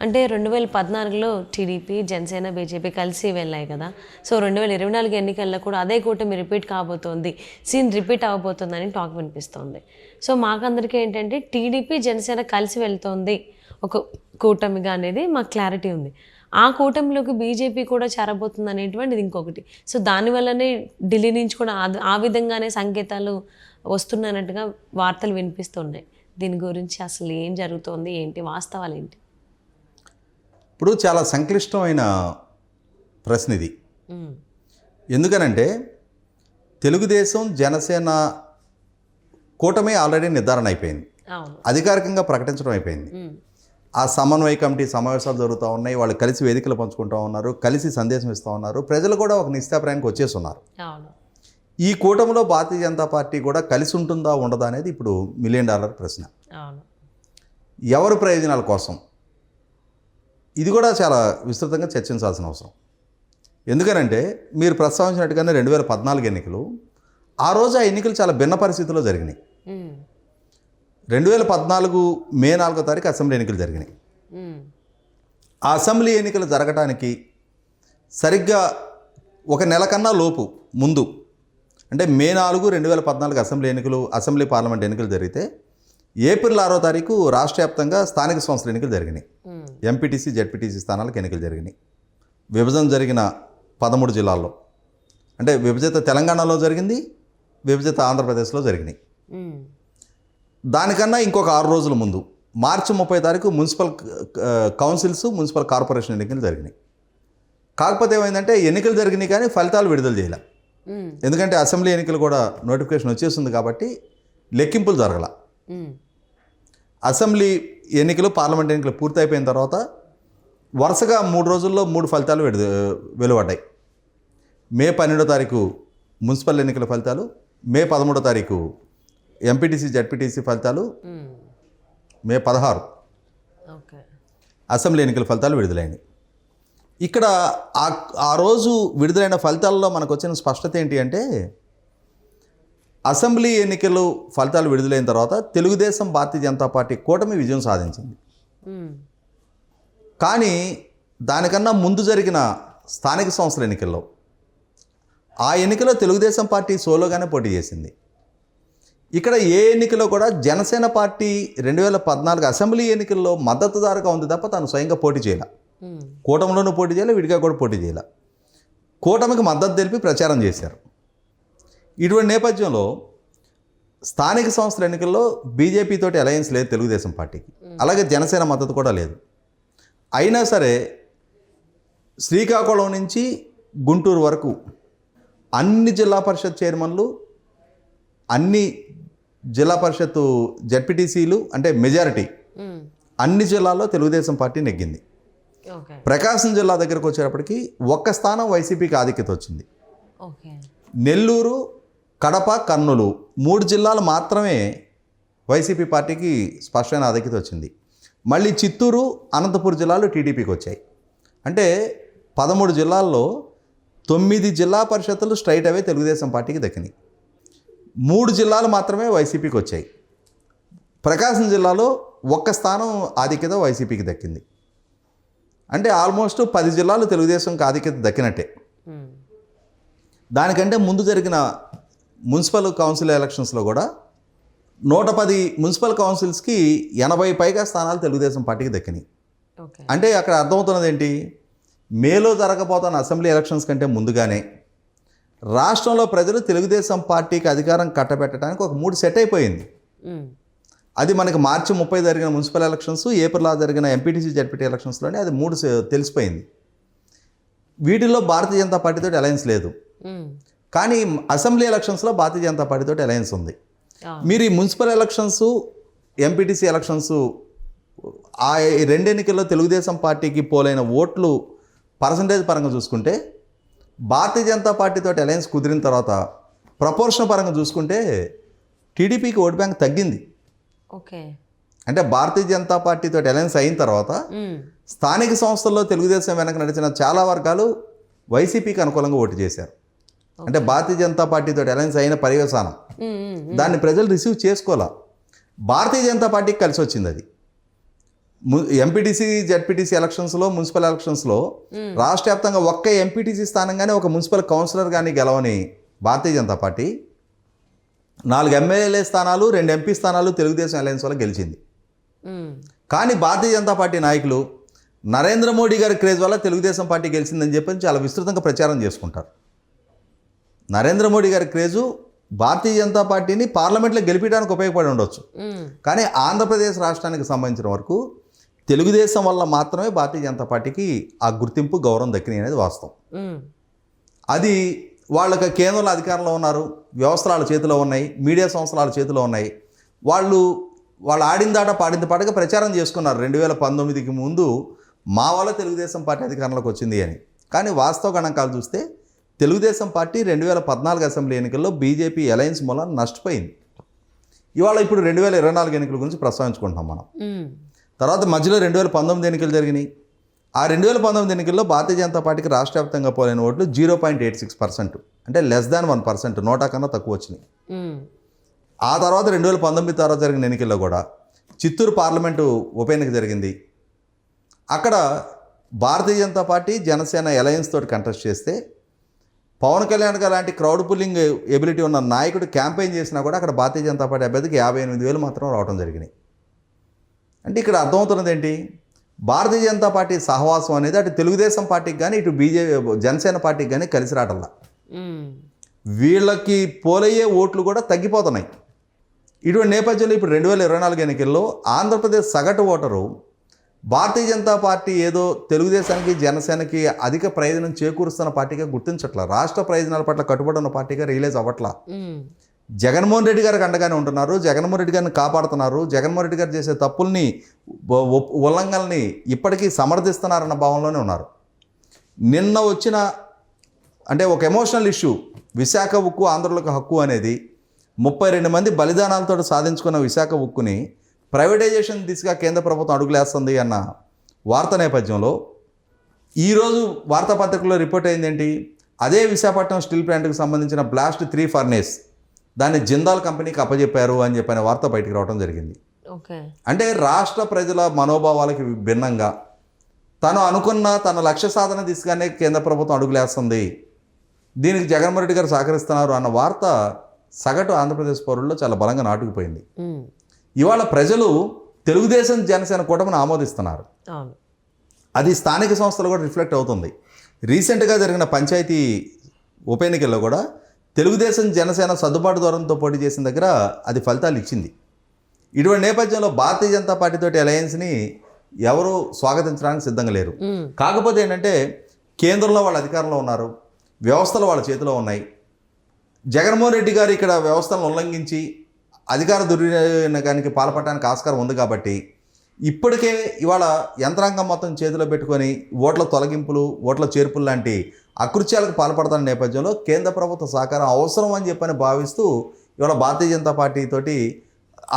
అంటే 2014లో TDP, Janasena, BJP కలిసి వెళ్ళాయి కదా! సో 2024 ఎన్నికల్లో కూడా అదే కూటమి రిపీట్ కాబోతోంది. సీన్ రిపీట్ అవ్వబోతోందని టాక్ వినిపిస్తోంది. సో మాకందరికీ ఏంటంటే టీడీపీ, జనసేన కలిసి వెళ్తోంది ఒక కూటమిగా అనేది మాకు క్లారిటీ ఉంది. ఆ కూటమిలోకి బీజేపీ కూడా చేరబోతుంది అనేటువంటిది ఇంకొకటి. సో దానివల్లనే ఢిల్లీ నుంచి కూడా ఆ విధంగానే సంకేతాలు వస్తున్నట్టుగా వార్తలు వినిపిస్తున్నాయి. దీని గురించి అసలు ఏం జరుగుతోంది? ఏంటి వాస్తవాలేంటి? ఇప్పుడు చాలా సంక్లిష్టమైన ప్రశ్న ఇది. ఎందుకనంటే తెలుగుదేశం జనసేన కూటమి ఆల్రెడీ నిర్ధారణ అయిపోయింది, అధికారికంగా ప్రకటించడం అయిపోయింది. ఆ సమన్వయ కమిటీ సమావేశాలు జరుగుతూ ఉన్నాయి, వాళ్ళు కలిసి వేదికలు పంచుకుంటూ ఉన్నారు, కలిసి సందేశం ఇస్తూ ఉన్నారు, ప్రజలు కూడా ఒక నిశ్చితాభిప్రాయానికి వచ్చేసి ఉన్నారు. ఈ కూటమిలో భారతీయ జనతా పార్టీ కూడా కలిసి ఉంటుందా ఉండదా అనేది ఇప్పుడు $1 మిలియన్ ప్రశ్న. ఎవరి ప్రయోజనాల కోసం? ఇది కూడా చాలా విస్తృతంగా చర్చించాల్సిన అవసరం. ఎందుకనంటే మీరు ప్రస్తావించినట్టుగానే 2014 ఎన్నికలు, ఆ రోజు ఆ ఎన్నికలు చాలా భిన్న పరిస్థితుల్లో జరిగినాయి. 2014 మే 4వ తారీఖు అసెంబ్లీ ఎన్నికలు జరిగినాయి. ఆ అసెంబ్లీ ఎన్నికలు జరగటానికి సరిగ్గా ఒక నెల కన్నా లోపు ముందు, అంటే మే 4, 2014 అసెంబ్లీ ఎన్నికలు, అసెంబ్లీ పార్లమెంట్ ఎన్నికలు జరిగితే ఏప్రిల్ 6వ తారీఖు రాష్ట్ర వ్యాప్తంగా స్థానిక సంస్థల ఎన్నికలు జరిగినాయి. ఎంపీటీసీ, జెడ్పీటీసీ స్థానాలకు ఎన్నికలు జరిగినాయి. విభజన జరిగిన 13 జిల్లాల్లో, అంటే విభజిత తెలంగాణలో జరిగింది, విభజిత ఆంధ్రప్రదేశ్లో జరిగినాయి. దానికన్నా ఇంకొక 6 రోజుల ముందు మార్చి 30 తారీఖు మున్సిపల్ కౌన్సిల్స్, మున్సిపల్ కార్పొరేషన్ ఎన్నికలు జరిగినాయి. కాకపోతే ఏమైందంటే ఎన్నికలు జరిగినాయి కానీ ఫలితాలు విడుదల చేయలే. ఎందుకంటే అసెంబ్లీ ఎన్నికలు కూడా నోటిఫికేషన్ వచ్చేస్తుంది కాబట్టి లెక్కింపులు జరగల. అసెంబ్లీ ఎన్నికలు, పార్లమెంట్ ఎన్నికలు పూర్తయిపోయిన తర్వాత వరుసగా 3 రోజుల్లో 3 ఫలితాలు వెలువడ్డాయి. మే 12వ తారీఖు మున్సిపల్ ఎన్నికల ఫలితాలు, మే 13వ తారీఖు ఎంపీటీసీ, జెడ్పీటీసీ ఫలితాలు, మే 16 అసెంబ్లీ ఎన్నికల ఫలితాలు విడుదలైనవి. ఇక్కడ ఆ రోజు విడుదలైన ఫలితాల్లో మనకు వచ్చిన స్పష్టత ఏంటి అంటే, అసెంబ్లీ ఎన్నికలు ఫలితాలు విడుదలైన తర్వాత తెలుగుదేశం, భారతీయ జనతా పార్టీ కూటమి విజయం సాధించింది. కానీ దానికన్నా ముందు జరిగిన స్థానిక సంస్థల ఎన్నికల్లో, ఆ ఎన్నికలో తెలుగుదేశం పార్టీ సోలోగానే పోటీ చేసింది. ఇక్కడ ఏ ఎన్నికలో కూడా జనసేన పార్టీ 2014 అసెంబ్లీ ఎన్నికల్లో మద్దతుదారుగా ఉంది తప్ప తాను స్వయంగా పోటీ చేయాల. కూటమిలోనూ పోటీ చేయాలి, విడిగా కూడా పోటీ చేయాలి. కూటమికి మద్దతు తెలిపి ప్రచారం చేశారు. ఇటువంటి నేపథ్యంలో స్థానిక సంస్థల ఎన్నికల్లో బీజేపీ తోటి అలయన్స్ లేదు తెలుగుదేశం పార్టీకి, అలాగే జనసేన మద్దతు కూడా లేదు. అయినా సరే శ్రీకాకుళం నుంచి గుంటూరు వరకు అన్ని జిల్లా పరిషత్ చైర్మన్లు, అన్ని జిల్లా పరిషత్తు జెడ్పీటీసీలు, అంటే మెజారిటీ అన్ని జిల్లాల్లో తెలుగుదేశం పార్టీ నెగ్గింది. ప్రకాశం జిల్లా దగ్గరకు వచ్చేటప్పటికి ఒక్క స్థానం వైసీపీకి ఆధిక్యత వచ్చింది. నెల్లూరు, కడప, కర్నూలు 3 జిల్లాలు మాత్రమే వైసీపీ పార్టీకి స్పష్టమైన ఆధిక్యత వచ్చింది. మళ్ళీ చిత్తూరు, అనంతపురం జిల్లాలు టీడీపీకి వచ్చాయి. అంటే 13 జిల్లాల్లో 9 జిల్లా పరిషత్తులు స్ట్రైట్ అవే తెలుగుదేశం పార్టీకి దక్కినాయి. 3 జిల్లాలు మాత్రమే వైసీపీకి వచ్చాయి. ప్రకాశం జిల్లాలో ఒక్క స్థానం ఆధిక్యత వైసీపీకి దక్కింది. అంటే ఆల్మోస్ట్ 10 జిల్లాలు తెలుగుదేశంకి ఆధిక్యత దక్కినట్టే. దానికంటే ముందు జరిగిన మున్సిపల్ కౌన్సిల్ ఎలక్షన్స్లో కూడా 110 మున్సిపల్ కౌన్సిల్స్కి 80 పైగా స్థానాలు తెలుగుదేశం పార్టీకి దక్కినాయి. అంటే అక్కడ అర్థమవుతున్నది ఏంటి, మేలో జరగబోతున్న అసెంబ్లీ ఎలక్షన్స్ కంటే ముందుగానే రాష్ట్రంలో ప్రజలు తెలుగుదేశం పార్టీకి అధికారం కట్టబెట్టడానికి ఒక 3 సెట్ అయిపోయింది. అది మనకి మార్చి 30 జరిగిన మున్సిపల్ ఎలక్షన్స్, ఏప్రిల్ 6 జరిగిన ఎంపీటీసీ, జెడ్పీటీ ఎలక్షన్స్లోనే అది 3 తెలిసిపోయింది. వీటిల్లో భారతీయ జనతా పార్టీతో అలయన్స్ లేదు. కానీ అసెంబ్లీ ఎలక్షన్స్లో భారతీయ జనతా పార్టీతో అలయన్స్ ఉంది. మీరు ఈ మున్సిపల్ ఎలక్షన్స్, ఎంపీటీసీ ఎలక్షన్స్, ఆ 2 ఎన్నికల్లో తెలుగుదేశం పార్టీకి పోలైన ఓట్లు పర్సంటేజ్ పరంగా చూసుకుంటే భారతీయ జనతా పార్టీతో అలయన్స్ కుదిరిన తర్వాత ప్రపోర్షన్ పరంగా చూసుకుంటే టీడీపీకి ఓటు బ్యాంక్ తగ్గింది. అంటే భారతీయ జనతా పార్టీతో అలయన్స్ అయిన తర్వాత స్థానిక సంస్థల్లో తెలుగుదేశం వెనక నడిచిన చాలా వర్గాలు వైసీపీకి అనుకూలంగా ఓటు చేశారు. అంటే భారతీయ జనతా పార్టీతో అలయన్స్ అయిన పర్యవసానం దాన్ని ప్రజలు రిసీవ్ చేసుకోవాలా. భారతీయ జనతా పార్టీకి కలిసి వచ్చింది అది. ఎంపీటీసీ జెడ్పీటీసీ ఎలక్షన్స్లో మున్సిపల్ ఎలక్షన్స్లో రాష్ట్ర వ్యాప్తంగా ఒక్క ఎంపీటీసీ స్థానం కానీ ఒక మున్సిపల్ కౌన్సిలర్ కానీ గెలవని భారతీయ జనతా పార్టీ 4 ఎమ్మెల్యే స్థానాలు 2 ఎంపీ స్థానాలు తెలుగుదేశం అలయన్స్ వల్ల గెలిచింది. కానీ భారతీయ జనతా పార్టీ నాయకులు నరేంద్ర మోడీ గారి క్రేజ్ వల్ల తెలుగుదేశం పార్టీ గెలిచిందని చెప్పి చాలా విస్తృతంగా ప్రచారం చేసుకుంటారు. నరేంద్ర మోడీ గారి క్రేజు భారతీయ జనతా పార్టీని పార్లమెంట్లో గెలిపించడానికి ఉపయోగపడి ఉండొచ్చు. కానీ ఆంధ్రప్రదేశ్ రాష్ట్రానికి సంబంధించిన వరకు తెలుగుదేశం వల్ల మాత్రమే భారతీయ జనతా పార్టీకి ఆ గుర్తింపు గౌరవం దక్కినాయి అనేది వాస్తవం. అది వాళ్ళకి కేంద్రంలో అధికారంలో ఉన్నారు, వ్యవస్థలు వాళ్ళ చేతిలో ఉన్నాయి, మీడియా సంస్థలు వాళ్ళ చేతిలో ఉన్నాయి. వాళ్ళు ఆడిందాట పాడింది పాటగా ప్రచారం చేసుకున్నారు 2019కి ముందు మా వల్ల తెలుగుదేశం పార్టీ అధికారంలోకి వచ్చింది అని. కానీ వాస్తవ గణాంకాలు చూస్తే తెలుగుదేశం పార్టీ 2014 అసెంబ్లీ ఎన్నికల్లో బీజేపీ అలయన్స్ మూలన నష్టపోయింది. ఇప్పుడు 2024 ఎన్నికల గురించి ప్రస్తావించుకుంటున్నాం మనం. తర్వాత మధ్యలో 2019 ఎన్నికలు జరిగినాయి. ఆ 2019 ఎన్నికల్లో భారతీయ జనతా పార్టీకి రాష్ట్ర వ్యాప్తంగా పోలైన ఓట్లు 0.86%, అంటే -1%, నోటా కన్నా తక్కువ వచ్చినాయి. ఆ తర్వాత 2019 తర్వాత జరిగిన ఎన్నికల్లో కూడా చిత్తూరు పార్లమెంటు ఉప ఎన్నిక జరిగింది. అక్కడ భారతీయ జనతా పార్టీ జనసేన అలయన్స్ తోటి కంటెస్ట్ చేస్తే పవన్ కళ్యాణ్ గారు లాంటి క్రౌడ్ పుల్లింగ్ ఎబిలిటీ ఉన్న నాయకుడు క్యాంపెయిన్ చేసినా కూడా అక్కడ భారతీయ జనతా పార్టీ అభ్యర్థికి 58,000 మాత్రం రావడం జరిగినాయి. అంటే ఇక్కడ అర్థమవుతున్నది ఏంటి? భారతీయ జనతా పార్టీ సహవాసం అనేది అటు తెలుగుదేశం పార్టీకి కానీ ఇటు జనసేన పార్టీకి కానీ కలిసి రావటంలా. వీళ్ళకి పోలయ్యే ఓట్లు కూడా తగ్గిపోతున్నాయి. ఇటువంటి నేపథ్యంలో ఇప్పుడు 2024 ఎన్నికల్లో ఆంధ్రప్రదేశ్ సగటు ఓటరు భారతీయ జనతా పార్టీ ఏదో తెలుగుదేశానికి జనసేనకి అధిక ప్రయోజనం చేకూరుస్తున్న పార్టీగా గుర్తించట్లా, రాష్ట్ర ప్రయోజనాల పట్ల కట్టుబడి ఉన్న పార్టీగా రియలైజ్ అవ్వట్లా. జగన్మోహన్ రెడ్డి గారికి అండగానే ఉంటున్నారు, జగన్మోహన్ రెడ్డి గారిని కాపాడుతున్నారు, జగన్మోహన్ రెడ్డి గారు చేసే తప్పుల్ని ఉల్లంఘనల్ని ఇప్పటికీ సమర్థిస్తున్నారన్న భావంలోనే ఉన్నారు. నిన్న వచ్చిన అంటే ఒక ఎమోషనల్ ఇష్యూ, విశాఖ ఉక్కు ఆంధ్రులకు హక్కు అనేది 32 మంది బలిదానాలతో సాధించుకున్న విశాఖ ఉక్కుని ప్రైవేటైజేషన్ దిశగా కేంద్ర ప్రభుత్వం అడుగులేస్తుంది అన్న వార్త నేపథ్యంలో ఈరోజు వార్తాపత్రికల్లో రిపోర్ట్ అయిందేంటి? అదే విశాఖపట్నం స్టీల్ ప్లాంట్కి సంబంధించిన బ్లాస్ట్ 3 ఫర్నేస్ దాన్ని జిందాల్ కంపెనీకి అప్పచెప్పారు అని చెప్పిన వార్త బయటికి రావడం జరిగింది. అంటే రాష్ట్ర ప్రజల మనోభావాలకి భిన్నంగా తను అనుకున్న తన లక్ష్య సాధన దిశగానే కేంద్ర ప్రభుత్వం అడుగులేస్తుంది, దీనికి జగన్మోహన్ రెడ్డి గారు సహకరిస్తున్నారు అన్న వార్త సగటు ఆంధ్రప్రదేశ్ పౌరుల్లో చాలా బలంగా నాటుకుపోయింది. ఇవాళ ప్రజలు తెలుగుదేశం జనసేన కూటమిని ఆమోదిస్తున్నారు. అది స్థానిక సంస్థలు కూడా రిఫ్లెక్ట్ అవుతుంది. రీసెంట్గా జరిగిన పంచాయతీ ఉప ఎన్నికల్లో కూడా తెలుగుదేశం జనసేన సర్దుబాటు ధోరణితో పోటీ చేసిన దగ్గర అది ఫలితాలు ఇచ్చింది. ఇటువంటి నేపథ్యంలో భారతీయ జనతా పార్టీతోటి అలయన్స్ని ఎవరు స్వాగతించడానికి సిద్ధంగా లేరు. కాకపోతే ఏంటంటే కేంద్రంలో వాళ్ళ అధికారంలో ఉన్నారు, వ్యవస్థలు వాళ్ళ చేతిలో ఉన్నాయి. జగన్మోహన్ రెడ్డి గారు ఇక్కడ వ్యవస్థలను ఉల్లంఘించి అధికార దుర్వినియోగానికి పాల్పడడానికి ఆస్కారం ఉంది కాబట్టి ఇప్పటికే ఇవాళ యంత్రాంగం మొత్తం చేతిలో పెట్టుకొని ఓట్ల తొలగింపులు, ఓట్ల చేర్పులు లాంటి అకృత్యాలకు పాల్పడుతున్న నేపథ్యంలో కేంద్ర ప్రభుత్వ సహకారం అవసరం అని చెప్పని భావిస్తూ ఇవాళ భారతీయ జనతా పార్టీతోటి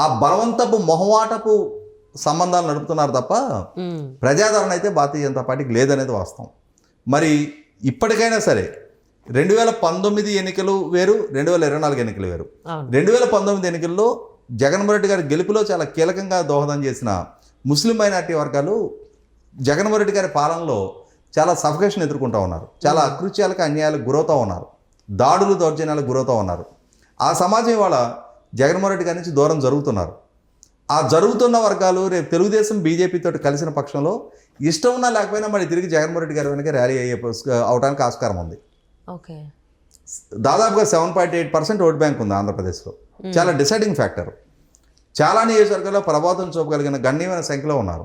ఆ బలవంతపు మొహమాటపు సంబంధాలు నడుపుతున్నారు తప్ప ప్రజాదరణ అయితే భారతీయ జనతా పార్టీకి లేదనేది వాస్తవం. మరి ఇప్పటికైనా సరే 2019 ఎన్నికలు వేరు, 2024 ఎన్నికలు వేరు. 2019 ఎన్నికల్లో జగన్మోహన్ రెడ్డి గారి గెలుపులో చాలా కీలకంగా దోహదం చేసిన ముస్లిం మైనార్టీ వర్గాలు జగన్మోహన్ రెడ్డి గారి పాలనలో చాలా సఫికేషన్ ఎదుర్కొంటూ ఉన్నారు, చాలా అకృత్యాలకు అన్యాయాలకు గురవుతూ ఉన్నారు, దాడులు దౌర్జన్యాలకు గురవుతూ ఉన్నారు. ఆ సమాజం ఇవాళ జగన్మోహన్ రెడ్డి గారి నుంచి దూరం జరుగుతున్నారు. ఆ జరుగుతున్న వర్గాలు రేపు తెలుగుదేశం బీజేపీతో కలిసిన పక్షంలో ఇష్టం ఉన్నా లేకపోయినా మరి తిరిగి జగన్మోహన్ రెడ్డి గారి వెనక ర్యాలీ అవడానికి ఆస్కారం ఉంది. దాదాపుగా 7.8% ఓట్ బ్యాంక్ ఉంది ఆంధ్రప్రదేశ్లో. చాలా డిసైడింగ్ ఫ్యాక్టర్. చాలా నియోజకవర్గాల్లో ప్రభావం చూపగలిగిన గణనీయమైన సంఖ్యలో ఉన్నారు.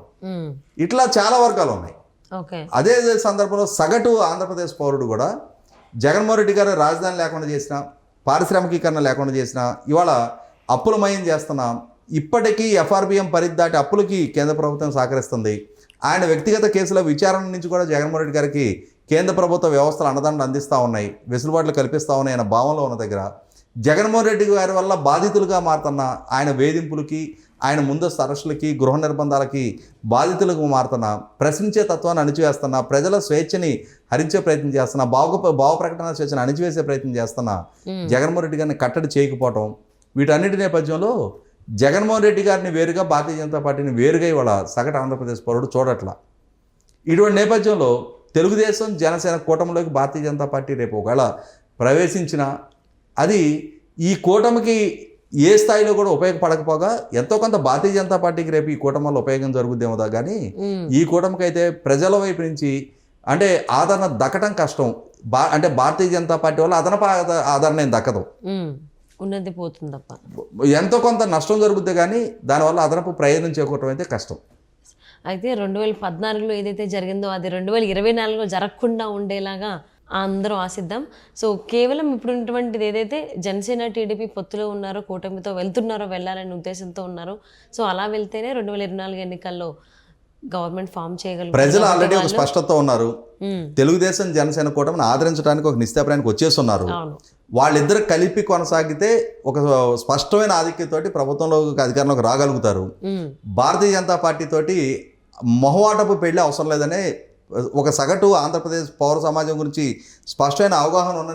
ఇట్లా చాలా వర్గాలు ఉన్నాయి. అదే సందర్భంలో సగటు ఆంధ్రప్రదేశ్ పౌరుడు కూడా జగన్మోహన్ రెడ్డి గారు రాజధాని లేకుండా చేసిన, పారిశ్రామికీకరణ లేకుండా చేసిన, ఇవాళ అప్పులమయం చేస్తున్నాం, ఇప్పటికీ ఎఫ్ఆర్బిఎం పరిధి దాటి అప్పులకి కేంద్ర ప్రభుత్వం సహకరిస్తుంది. ఆయన వ్యక్తిగత కేసుల విచారణ నుంచి కూడా జగన్మోహన్ రెడ్డి గారికి కేంద్ర ప్రభుత్వ వ్యవస్థలు అండదండలు అందిస్తూ ఉన్నాయి, వెసులుబాట్లు కల్పిస్తూ ఉన్నాయి అన్న భావంలో ఉన్న దగ్గర జగన్మోహన్ రెడ్డి గారి వల్ల బాధితులుగా మారుతున్న ఆయన వేధింపులకి, ఆయన ముందస్తు అరెస్టులకి, గృహ నిర్బంధాలకి బాధితులకు మారుతున్న, ప్రశ్నించే తత్వాన్ని అణిచివేస్తున్న, ప్రజల స్వేచ్ఛని హరించే ప్రయత్నం చేస్తున్న, భావ ప్రకటన స్వేచ్ఛను అణిచివేసే ప్రయత్నం చేస్తున్న జగన్మోహన్ రెడ్డి గారిని కట్టడి చేయకపోవటం, వీటన్నిటి నేపథ్యంలో జగన్మోహన్ రెడ్డి గారిని వేరుగా, భారతీయ జనతా పార్టీని వేరుగా ఇవాళ సగటు ఆంధ్రప్రదేశ్ పౌరుడు చూడట్లా. ఇటువంటి నేపథ్యంలో తెలుగుదేశం జనసేన కూటమిలోకి భారతీయ జనతా పార్టీ రేపు ఒకవేళ ప్రవేశించిన అది ఈ కూటమికి ఏ స్థాయిలో కూడా ఉపయోగపడకపోగా ఎంతో కొంత భారతీయ జనతా పార్టీకి రేపు ఈ కూటమి వల్ల ఉపయోగం జరుగుద్దేమో కానీ ఈ కూటమికి అయితే ప్రజల వైపు నుంచి అంటే ఆదరణ దక్కడం కష్టం. అంటే భారతీయ జనతా పార్టీ వల్ల అదనపు ఆదరణ ఏం దక్కదు, ఉన్నది పోతుంది తప్ప. ఎంతో కొంత నష్టం జరుగుద్ది కానీ దానివల్ల అదనపు ప్రయోజనం చేకూరడం అయితే కష్టం. అయితే 2014లో ఏదైతే జరిగిందో అది 2024లో జరగకుండా ఉండేలాగా అందరూ ఆశిద్దాం. సో కేవలం ఇప్పుడు ఉన్నటువంటిది ఏదైతే జనసేన టీడీపీ పొత్తులో ఉన్నారో, కూటమితో వెళ్తున్నారో, వెళ్ళాలనే ఉద్దేశంతో ఉన్నారో, సో అలా వెళ్తేనే 2024 ఎన్నికల్లో గవర్నమెంట్ ఫామ్ చేయగలుగుతారు. ప్రజలు ఆల్రెడీ ఒక స్పష్టత ఉన్నారు. తెలుగుదేశం జనసేన కూటమిని ఆదరించడానికి ఒక నిశ్చయానికి వచ్చేస్తున్నారు. వాళ్ళిద్దరు కలిపి కొనసాగితే ఒక స్పష్టమైన ఆధిక్యతోటి ప్రభుత్వంలో అధికారంలోకి రాగలుగుతారు. భారతీయ జనతా పార్టీ తోటి మొహవాటపు పెళ్లి అవసరం లేదనే ఒక సగటు ఆంధ్రప్రదేశ్ పౌర సమాజం గురించి స్పష్టమైన అవగాహన ఉన్న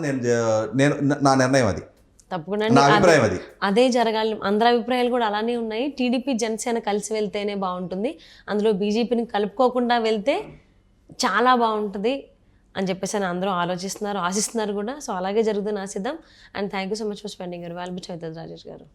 నేను నా నిర్ణయం అది, తప్పకుండా నా అభిప్రాయం అది. అదే జరగాలి. అందరి అభిప్రాయాలు కూడా అలానే ఉన్నాయి. టీడీపీ జనసేన కలిసి వెళ్తేనే బాగుంటుంది, అందులో బీజేపీని కలుపుకోకుండా వెళ్తే చాలా బాగుంటుంది అని చెప్పేసి అని అందరూ ఆలోచిస్తున్నారు, ఆశిస్తున్నారు కూడా. సో అలాగే జరుగుతుందని ఆశిద్దాం. And thank you so much for spending your valuable time, Rajesh గారు.